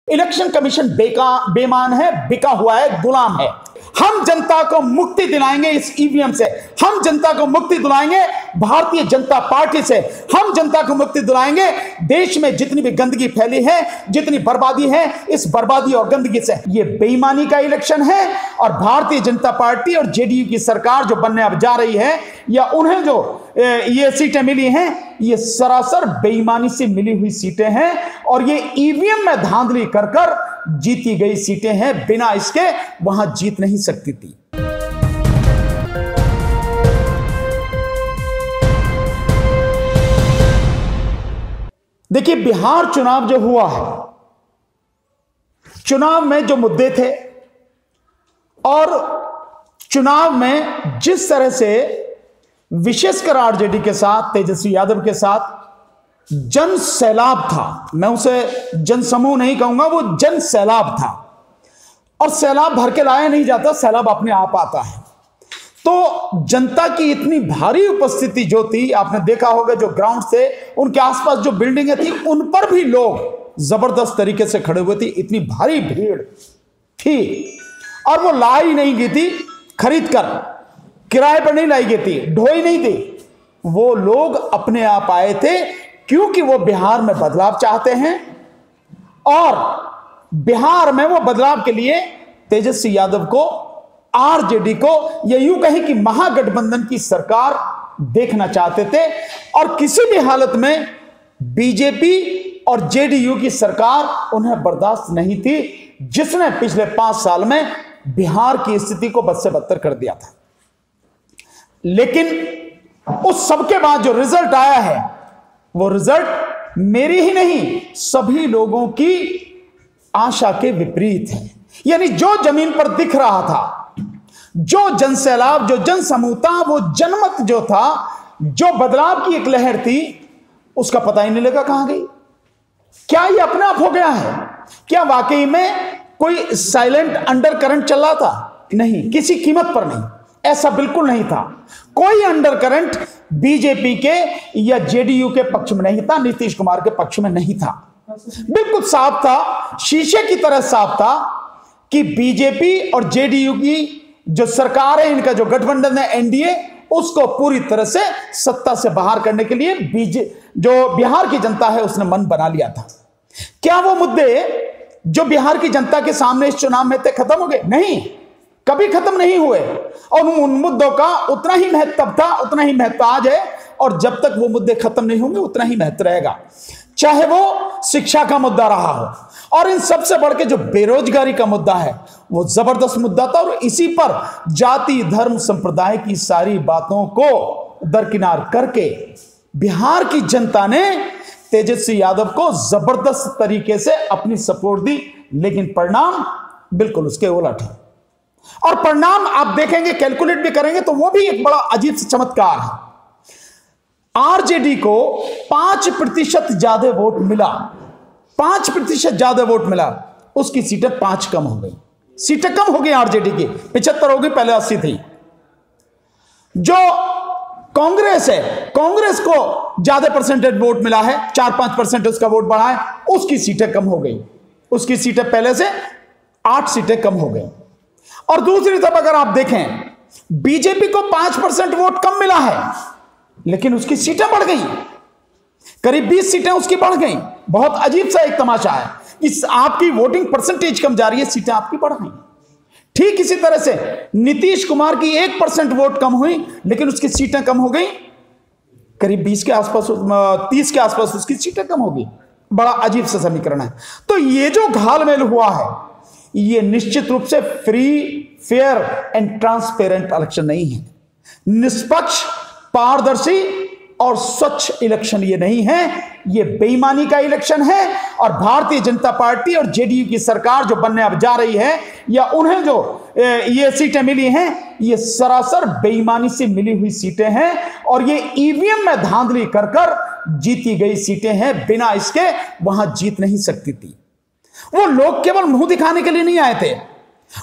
Election commission बेईमान है, बिका हुआ है, गुलाम है। हम जनता को मुक्ति दिलाएंगे इस ईवीएम से, हम जनता को मुक्ति दिलाएंगे भारतीय जनता पार्टी से, हम जनता को मुक्ति दिलाएंगे देश में जितनी भी गंदगी फैली है, जितनी बर्बादी है, इस बर्बादी और गंदगी से। ये बेईमानी का इलेक्शन है और भारतीय जनता पार्टी और जेडीयू की सरकार जो बनने अब जा रही है, या उन्हें जो ये सीटें मिली हैं, ये सरासर बेईमानी से मिली हुई सीटें हैं और ये ईवीएम में धांधली कर कर जीती गई सीटें हैं। बिना इसके वहां जीत नहीं सकती थी। देखिए, बिहार चुनाव जो हुआ है, चुनाव में जो मुद्दे थे और चुनाव में जिस तरह से विशेषकर आरजेडी के साथ, तेजस्वी यादव के साथ जन सैलाब था, मैं उसे जन समूह नहीं कहूंगा, वो जन सैलाब था। और सैलाब भर के लाया नहीं जाता, सैलाब अपने आप आता है। तो जनता की इतनी भारी उपस्थिति जो थी, आपने देखा होगा, जो ग्राउंड से उनके आसपास जो बिल्डिंगें थी उन पर भी लोग जबरदस्त तरीके से खड़े हुए थे। इतनी भारी भीड़ थी और वो लाई नहीं गई थी खरीद कर, किराए पर नहीं लाई गई थी, ढोई नहीं थी, वो लोग अपने आप आए थे क्योंकि वो बिहार में बदलाव चाहते हैं और बिहार में वो बदलाव के लिए तेजस्वी यादव को, आरजेडी को, या यूं कहें कि महागठबंधन की सरकार देखना चाहते थे। और किसी भी हालत में बीजेपी और जेडीयू की सरकार उन्हें बर्दाश्त नहीं थी, जिसने पिछले 5 साल में बिहार की स्थिति को बद से बदतर कर दिया था। लेकिन उस सबके बाद जो रिजल्ट आया है, वो रिजल्ट मेरी ही नहीं, सभी लोगों की आशा के विपरीत है। यानी जो जमीन पर दिख रहा था, जो जनसैलाब, जो जनसमूहता, वो जनमत जो था, जो बदलाव की एक लहर थी, उसका पता ही नहीं लगा कहां गई। क्या ये अपने आप हो गया है? क्या वाकई में कोई साइलेंट अंडर करंट चल रहा था? नहीं, किसी कीमत पर नहीं, ऐसा बिल्कुल नहीं था। कोई अंडर करंट बीजेपी के या जेडीयू के पक्ष में नहीं था, नीतीश कुमार के पक्ष में नहीं था। बिल्कुल साफ था, शीशे की तरह साफ था कि बीजेपी और जेडीयू की जो सरकार है, इनका जो गठबंधन है एनडीए, उसको पूरी तरह से सत्ता से बाहर करने के लिए जो बिहार की जनता है उसने मन बना लिया था। क्या वो मुद्दे जो बिहार की जनता के सामने इस चुनाव में थे खत्म हो गए? नहीं, कभी खत्म नहीं हुए। और उन मुद्दों का उतना ही महत्व था, उतना ही महत्व आज है, और जब तक वो मुद्दे खत्म नहीं होंगे उतना ही महत्व रहेगा। चाहे वो शिक्षा का मुद्दा रहा हो, और इन सबसे बढ़ के जो बेरोजगारी का मुद्दा है, वो जबरदस्त मुद्दा था। और इसी पर जाति, धर्म, संप्रदाय की सारी बातों को दरकिनार करके बिहार की जनता ने तेजस्वी यादव को जबरदस्त तरीके से अपनी सपोर्ट दी। लेकिन परिणाम बिल्कुल उसके उलट है। और परिणाम आप देखेंगे, कैलकुलेट भी करेंगे तो वो भी एक बड़ा अजीब सा चमत्कार है। आरजेडी को 5% ज्यादा वोट मिला, 5% ज्यादा वोट मिला, उसकी सीटें 5 कम हो गई। सीटें कम हो गई आरजेडी की, 75 हो गई, पहले 80 थी। जो कांग्रेस है, कांग्रेस को ज्यादा परसेंटेज वोट मिला है, 4-5% उसका वोट बढ़ा है, उसकी सीटें कम हो गई, उसकी सीटें पहले से 8 सीटें कम हो गई। और दूसरी तरफ अगर आप देखें, बीजेपी को 5% वोट कम मिला है, लेकिन उसकी सीटें बढ़ गई, करीब 20 सीटें उसकी बढ़ गई। बहुत अजीब सा एक तमाशा है, इस आपकी वोटिंग परसेंटेज कम जा रही है, सीटें आपकी बढ़ गई। ठीक इसी तरह से नीतीश कुमार की 1% वोट कम हुई, लेकिन उसकी सीटें कम हो गई, करीब 20 के आसपास, 30 के आसपास उसकी सीटें कम हो गई। बड़ा अजीब सा समीकरण है। तो ये जो घालमेल हुआ है, ये निश्चित रूप से free, fair and transparent election नहीं है। निष्पक्ष, पारदर्शी और स्वच्छ इलेक्शन ये नहीं है, ये बेईमानी का इलेक्शन है। और भारतीय जनता पार्टी और जेडीयू की सरकार जो बनने अब जा रही है, या उन्हें जो ये सीटें मिली हैं, ये सरासर बेईमानी से मिली हुई सीटें हैं और ये ईवीएम में धांधली कर कर जीती गई सीटें हैं। बिना इसके वहां जीत नहीं सकती थी। वो लोग केवल मुंह दिखाने के लिए नहीं आए थे,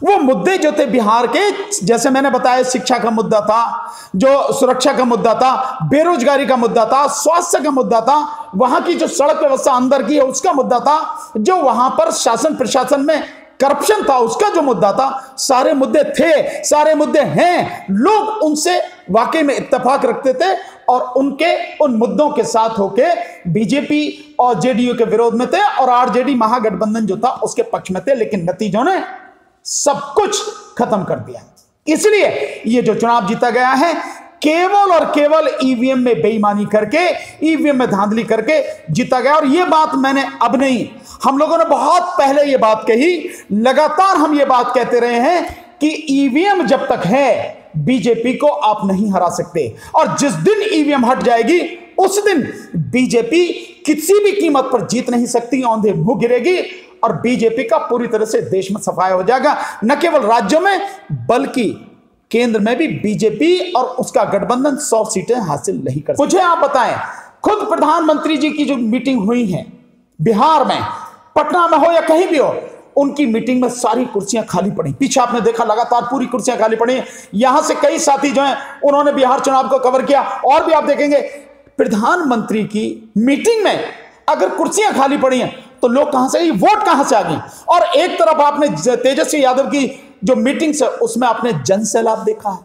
वो मुद्दे जो थे बिहार के, जैसे मैंने बताया, शिक्षा का मुद्दा था, जो सुरक्षा का मुद्दा था, बेरोजगारी का मुद्दा था, स्वास्थ्य का मुद्दा था, वहां की जो सड़क व्यवस्था अंदर की है उसका मुद्दा था, जो वहां पर शासन प्रशासन में करप्शन था उसका जो मुद्दा था, सारे मुद्दे थे, सारे मुद्दे हैं। लोग उनसे वाकई में इत्तेफाक रखते थे और उनके उन मुद्दों के साथ होके बीजेपी और जेडीयू के विरोध में थे और आरजेडी महागठबंधन जो था उसके पक्ष में थे। लेकिन नतीजों ने सब कुछ खत्म कर दिया। इसलिए ये जो चुनाव जीता गया है केवल और केवल ईवीएम में बेईमानी करके, ईवीएम में धांधली करके जीता गया। और ये बात मैंने अब नहीं, हम लोगों ने बहुत पहले ये बात कही, लगातार हम ये बात कहते रहे हैं कि ईवीएम जब तक है बीजेपी को आप नहीं हरा सकते, और जिस दिन ईवीएम हट जाएगी उस दिन बीजेपी किसी भी कीमत पर जीत नहीं सकती, औंधे मुंह गिरेगी और बीजेपी का पूरी तरह से देश में सफाया हो जाएगा। न केवल राज्यों में बल्कि केंद्र में भी बीजेपी और उसका गठबंधन 100 सीटें हासिल नहीं कर सकते। मुझे आप बताएं, खुद प्रधानमंत्री जी की जो मीटिंग हुई है बिहार में, पटना में हो या कहीं भी हो, उनकी मीटिंग में सारी कुर्सियां खाली पड़ी। पीछे आपने देखा लगातार पूरी कुर्सियां खाली पड़ी। यहां से कई साथी जो हैं उन्होंने बिहार चुनाव को कवर किया, और भी आप देखेंगे प्रधानमंत्री की मीटिंग में अगर कुर्सियां खाली पड़ी हैं तो लोग कहां से गए, वोट कहां से आ गए। और एक तरफ आपने तेजस्वी यादव की जो मीटिंग से उसमें आपने जन सैलाब देखा है,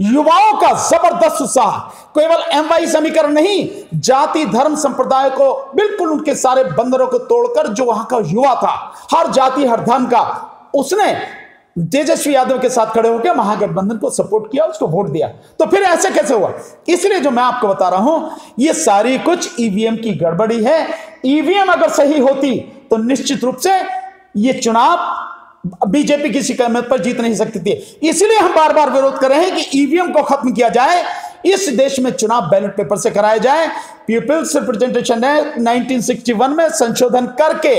युवाओं का जबरदस्त उत्साह, केवल एमवाई समीकरण नहीं, जाति धर्म संप्रदाय को बिल्कुल उनके सारे बंदरों को तोड़कर जो वहां का युवा था, हर जाति हर धर्म का, उसने तेजस्वी यादव के साथ खड़े होकर महागठबंधन को सपोर्ट किया, उसको वोट दिया। तो फिर ऐसे कैसे हुआ? इसलिए जो मैं आपको बता रहा हूं ये सारी कुछ ईवीएम की गड़बड़ी है। ईवीएम अगर सही होती तो निश्चित रूप से ये चुनाव बीजेपी किसी कीमत पर जीत नहीं सकती थी। इसलिए हम बार बार विरोध कर रहे हैं कि ईवीएम को खत्म किया जाए, इस देश में चुनाव बैलेट पेपर से कराया जाए। पीपल्स रिप्रेजेंटेशन एक्ट 1961 में संशोधन करके,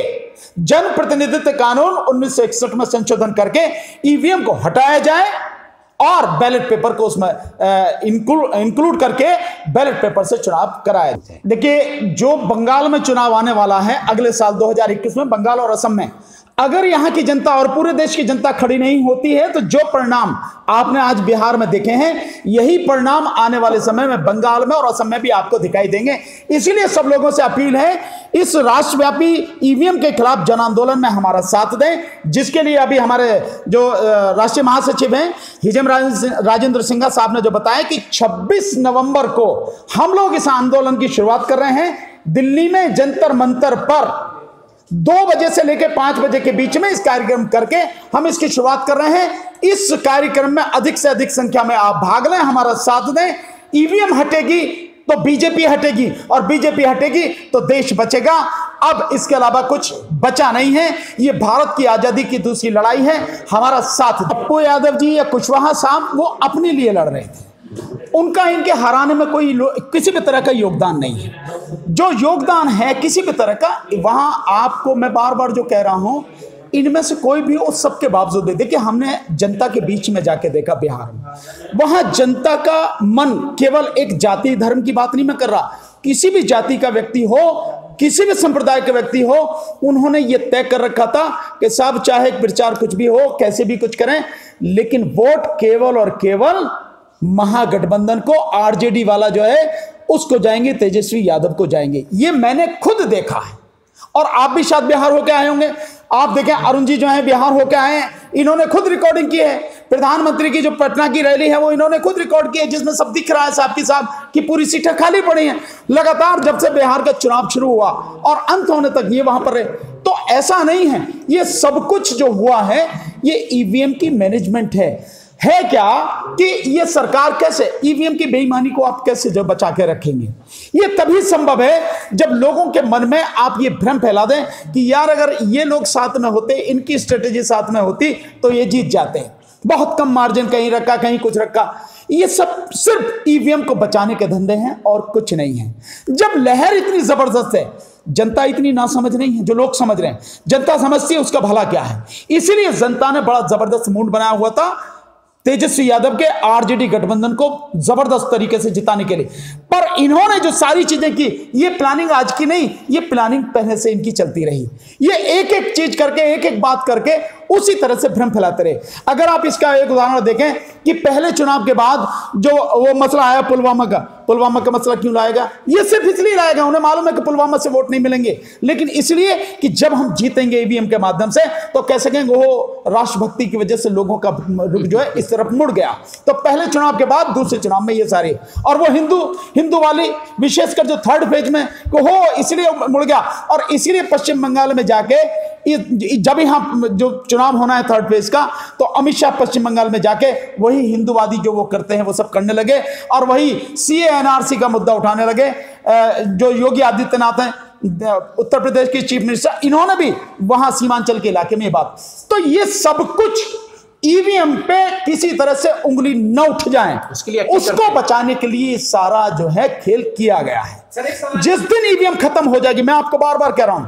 जन प्रतिनिधित्व कानून 1961 में संशोधन करके ईवीएम को हटाया जाए और बैलेट पेपर को उसमें इंक्लूड करके बैलेट पेपर से चुनाव कराया जाए। देखिए, जो बंगाल में चुनाव आने वाला है अगले साल 2021 में, बंगाल और असम में, अगर यहां की जनता और पूरे देश की जनता खड़ी नहीं होती है तो जो परिणाम आपने आज बिहार में देखे हैं, यही परिणाम आने वाले समय में बंगाल में और असम में भी आपको दिखाई देंगे। इसीलिए सब लोगों से अपील है, इस राष्ट्रव्यापी ईवीएम के खिलाफ जन आंदोलन में हमारा साथ दें, जिसके लिए अभी हमारे जो राष्ट्रीय महासचिव हैं हिजम राजेंद्र सिंघा साहब ने जो बताया कि 26 नवंबर को हम लोग इस आंदोलन की शुरुआत कर रहे हैं। दिल्ली में जंतर मंतर पर 2 बजे से लेकर 5 बजे के बीच में इस कार्यक्रम करके हम इसकी शुरुआत कर रहे हैं। इस कार्यक्रम में अधिक से अधिक संख्या में आप भाग लें, हमारा साथ दें। ईवीएम हटेगी तो बीजेपी हटेगी, और बीजेपी हटेगी तो देश बचेगा। अब इसके अलावा कुछ बचा नहीं है। ये भारत की आजादी की दूसरी लड़ाई है, हमारा साथ। पप्पू यादव जी या कुशवाहा साहब वो अपने लिए लड़ रहे थे, उनका इनके हराने में कोई किसी भी तरह का योगदान नहीं है। जो योगदान है किसी भी तरह का, वहां आपको मैं बार बार जो कह रहा हूं, इनमें से कोई भी उस सब के बावजूद, देखिए हमने जनता के बीच में जाके देखा बिहार में, वहां जनता का मन केवल एक जाति धर्म की बात नहीं मैं कर रहा, किसी भी जाति का व्यक्ति हो, किसी भी संप्रदाय का व्यक्ति हो, उन्होंने ये तय कर रखा था कि साहब चाहे प्रचार कुछ भी हो, कैसे भी कुछ करें, लेकिन वोट केवल और केवल महागठबंधन को, आरजेडी वाला जो है उसको जाएंगे, तेजस्वी यादव को जाएंगे। ये मैंने खुद देखा है, और आप भी शायद बिहार होके आए होंगे। आप देखें, अरुण जी जो है बिहार होके आए हैं, इन्होंने खुद रिकॉर्डिंग की है। प्रधानमंत्री की जो पटना की रैली है वो इन्होंने खुद रिकॉर्ड की है, जिसमें सब दिख रहा है साहब की साहब की पूरी सीटें खाली पड़ी हैं। लगातार जब से बिहार का चुनाव शुरू हुआ और अंत होने तक ये वहां पर रहे। तो ऐसा नहीं है, ये सब कुछ जो हुआ है ये ईवीएम की मैनेजमेंट है क्या कि ये सरकार कैसे ईवीएम की बेईमानी को आप कैसे जो बचा के रखेंगे? ये तभी संभव है जब लोगों के मन में आप ये भ्रम फैला दें कि यार अगर ये लोग साथ में होते, इनकी स्ट्रेटेजी साथ में होती तो ये जीत जाते हैं। बहुत कम मार्जिन, कहीं रखा कहीं कुछ रखा, ये सब सिर्फ ईवीएम को बचाने के धंधे हैं और कुछ नहीं है। जब लहर इतनी जबरदस्त है, जनता इतनी ना समझ नहीं है, जो लोग समझ रहे हैं, जनता समझती है उसका भला क्या है। इसीलिए जनता ने बड़ा जबरदस्त मूड बनाया हुआ था तेजस्वी यादव के आरजेडी गठबंधन को जबरदस्त तरीके से जिताने के लिए। पर इन्होंने जो सारी चीजें की, ये प्लानिंग आज की नहीं, ये प्लानिंग पहले से इनकी चलती रही। ये एक एक चीज करके, एक एक बात करके उसी तरह से भ्रम फैलाते रहे। अगर आप इसका एक उदाहरण देखें कि पहले चुनाव के बाद जो वो मसला आया पुलवामा का मसला क्यों लाएगा? ये सिर्फ इसलिए लाएगा, उन्हें मालूम है कि पुलवामा से वोट नहीं मिलेंगे, लेकिन इसलिए कि जब हम जीतेंगे ईवीएम के माध्यम से तो कह सकेंगे वो राष्ट्रभक्ति की वजह से लोगों का रुख जो है इस तरफ मुड़ गया। तो पहले चुनाव के बाद दूसरे चुनाव में ये सारे, और वो हिंदू वाली विशेषकर जो थर्ड फेज में हो इसलिए मुड़ गया। और इसीलिए पश्चिम बंगाल में जाके जब यहां जो चुनाव होना है थर्ड फेज का, तो अमित शाह पश्चिम बंगाल में जाके वही हिंदूवादी जो वो करते हैं वो सब करने लगे, और वही सीए एनआरसी का मुद्दा उठाने लगे। जो योगी आदित्यनाथ हैं उत्तर प्रदेश के चीफ मिनिस्टर, इन्होंने भी वहां सीमांचल के इलाके में ये बात, तो ये सब कुछ ईवीएम पे किसी तरह से उंगली न उठ जाए उसको बचाने के लिए सारा जो है खेल किया गया है। जिस दिन ईवीएम खत्म हो जाएगी, मैं आपको बार बार कह रहा हूं,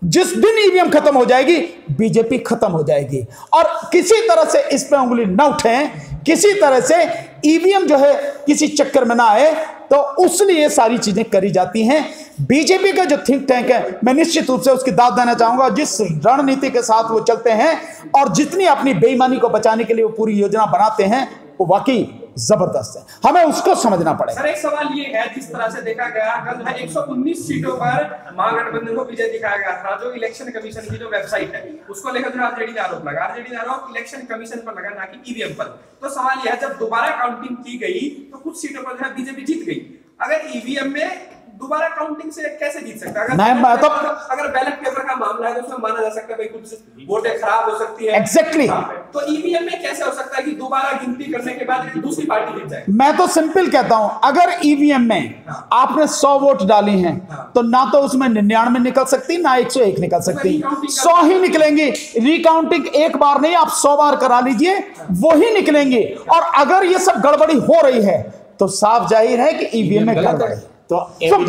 जिस दिन ईवीएम खत्म हो जाएगी बीजेपी खत्म हो जाएगी। और किसी तरह से इस पे उंगली न उठे, किसी तरह से ईवीएम जो है किसी चक्कर में ना आए, तो उसलिए ये सारी चीजें करी जाती हैं। बीजेपी का जो थिंक टैंक है, मैं निश्चित रूप से उसकी दाद देना चाहूंगा। जिस रणनीति के साथ वो चलते हैं और जितनी अपनी बेईमानी को बचाने के लिए वो पूरी योजना बनाते हैं, वो वाकई जबरदस्त है, हमें उसको समझना पड़ेगा। सर एक सवाल ये है, जिस तरह से देखा गया कल 119 सीटों पर महागठबंधन को विजय दिखाया गया था, जो इलेक्शन कमीशन की जो वेबसाइट है उसको लेकर जो आरजेडी ने आरोप लगा, आरजेडी ने आरोप इलेक्शन कमीशन पर लगा, ना कि ईवीएम पर। तो सवाल यह है, जब दोबारा काउंटिंग की गई तो कुछ सीटों पर जो है बीजेपी जीत गई, अगर ईवीएम में दोबारा काउंटिंग से कैसे जीत सकता है? अगर बैलेट पेपर का मामला है तो उसमें माना जा सकता है भाई कुछ वोटें खराब हो सकती है। एग्जैक्टली। तो ईवीएम में कैसे हो सकता है कि दोबारा गिनती करने के बाद दूसरी पार्टी जीत जाए? मैं तो सिंपल कहता हूं, अगर ईवीएम में आपने 100 वोट डाली हैं तो ना तो उसमें 99 निकल सकती, ना 101 निकल सकती, 100 ही निकलेंगे। रिकाउंटिंग एक बार नहीं, आप 100 बार करा लीजिए, वो ही निकलेंगे। और अगर ये सब गड़बड़ी हो रही है तो साफ जाहिर है कि ईवीएम में गड़बड़ी है। तो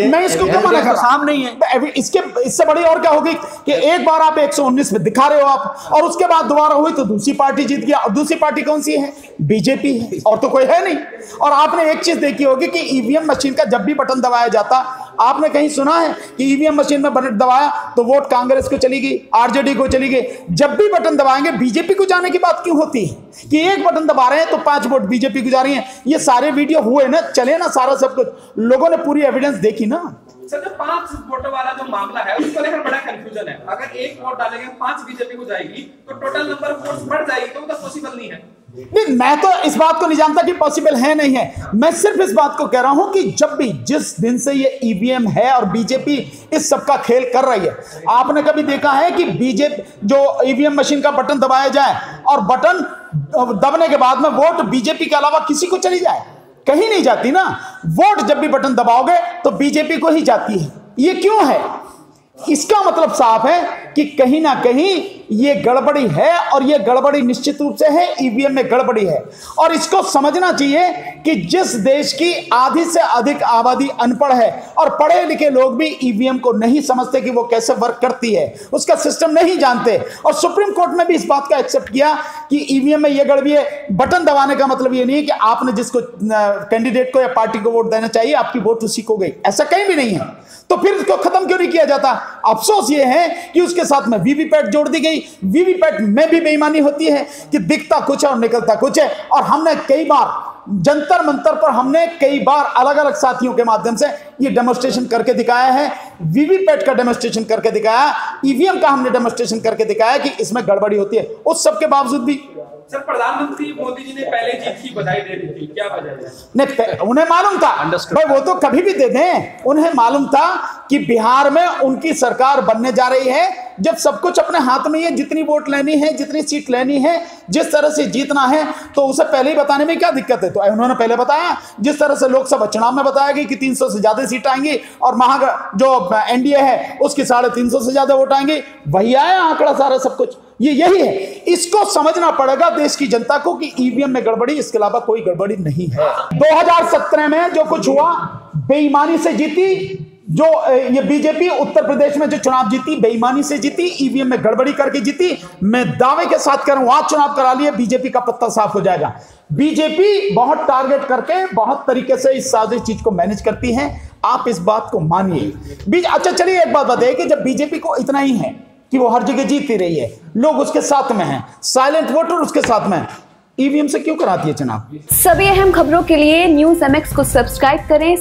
मैं इसको क्यों मना कर रहा हूं? नहीं है इससे बड़ी और क्या होगी कि एक बार आप 119 में दिखा रहे हो आप, और उसके बाद दोबारा हुई तो दूसरी पार्टी जीत गया, और दूसरी पार्टी कौन सी है? बीजेपी है, और तो कोई है नहीं। और आपने एक चीज देखी होगी कि ईवीएम मशीन का जब भी बटन दबाया जाता, आपने कहीं सुना है कि ईवीएम मशीन में बटन दबाया तो वोट कांग्रेस को चली गई, आरजेडी को चली गई? जब भी बटन दबाएंगे बीजेपी को जाने की बात क्यों होती है कि एक बटन दबा रहे हैं तो 5 वोट बीजेपी को जा रही हैं? ये सारे वीडियो हुए ना, चले ना, सारा सब कुछ लोगों ने पूरी एविडेंस देखी ना। सर जो 5 वोटों वाला जो मामला है उसको लेकर बड़ा कंफ्यूजन है। अगर एक वोट डालेंगे 5 बीजेपी को जाएगी तो टोटल नंबर ऑफ वोट्स बढ़ जाएगी, तो वो पॉसिबल नहीं है। नहीं, मैं तो इस बात को नहीं जानता कि पॉसिबल है नहीं है, मैं सिर्फ इस बात को कह रहा हूं कि जब भी जिस दिन से ये ईवीएम है और बीजेपी इस सब का खेल कर रही है, आपने कभी देखा है कि बीजेपी जो ईवीएम मशीन का बटन दबाया जाए और बटन दबने के बाद में वोट बीजेपी के अलावा किसी को चली जाए? कहीं नहीं जाती ना। वोट जब भी बटन दबाओगे तो बीजेपी को ही जाती है। ये क्यों है? इसका मतलब साफ है कि कहीं ना कहीं ये गड़बड़ी है, और ये गड़बड़ी निश्चित रूप से है, ईवीएम में गड़बड़ी है। और इसको समझना चाहिए कि जिस देश की आधी से अधिक आबादी अनपढ़ है और पढ़े लिखे लोग भी ईवीएम को नहीं समझते कि वो कैसे वर्क करती है, उसका सिस्टम नहीं जानते, और सुप्रीम कोर्ट ने भी इस बात का एक्सेप्ट किया कि ईवीएम में ये गड़बड़ी है। बटन दबाने का मतलब ये नहीं है कि आपने जिसको कैंडिडेट को या पार्टी को वोट देना चाहिए आपकी वोट उसी को गई, ऐसा कहीं भी नहीं है। तो फिर इसको खत्म क्यों नहीं किया जाता? अफसोस ये है कि उसके साथ में वीवीपैट जोड़ दी गई। वीवीपैट में भी बेईमानी होती है कि दिखता कुछ है और निकलता कुछ है। और हमने कई बार जंतर मंतर पर हमने कई बार अलग अलग साथियों के माध्यम से ये डेमोन्स्ट्रेशन करके दिखाया है। वीवीपैट का डेमोन्स्ट्रेशन करके दिखाया, ईवीएम का हमने डेमोन्स्ट्रेशन करके दिखाया कि इसमें गड़बड़ी होती है। उस सब के बावजूद भी सर प्रधानमंत्री मोदी जी ने पहले जीत की बधाई दे दी थी, क्या वजह है? नहीं, उन्हें मालूम था भाई, वो तो कभी भी दे दें। उन्हें मालूम था कि बिहार में उनकी सरकार बनने जा रही है जब सब कुछ अपने हाथ में ही है। जितनी वोट लेनी है, जितनी सीट लेनी है, जिस तरह से जीतना है, तो उसे पहले ही बताने में क्या दिक्कत है? तो उन्होंने पहले बताया, जिस तरह से लोकसभा चुनाव में बताया गया कि 300 से ज्यादा सीट आएंगी और जो एनडीए है उसकी 350 से ज्यादा वोट आएंगे, वही आया आंकड़ा सारा सब कुछ। ये यही है, इसको समझना पड़ेगा देश की जनता को कि ईवीएम में गड़बड़ी, इसके अलावा कोई गड़बड़ी नहीं है। 2017 में जो कुछ हुआ बेईमानी से जीती। जो ये बीजेपी उत्तर प्रदेश में जो चुनाव जीती बेईमानी से जीती, ईवीएम में गड़बड़ी करके जीती। मैं दावे के साथ कह रहा हूं, आज चुनाव करा लिए बीजेपी का पत्ता साफ हो जाएगा। बीजेपी बहुत टारगेट करके बहुत तरीके से इस सारी चीज को मैनेज करती है, आप इस बात को मानिए। अच्छा चलिए एक बात बताइए कि जब बीजेपी को इतना ही है कि वो हर जगह जीती रही है, लोग उसके साथ में हैं, साइलेंट वोटर उसके साथ में है। ईवीएम से क्यों कराती है चुनाव? सभी अहम खबरों के लिए न्यूज़ MX को सब्सक्राइब करें।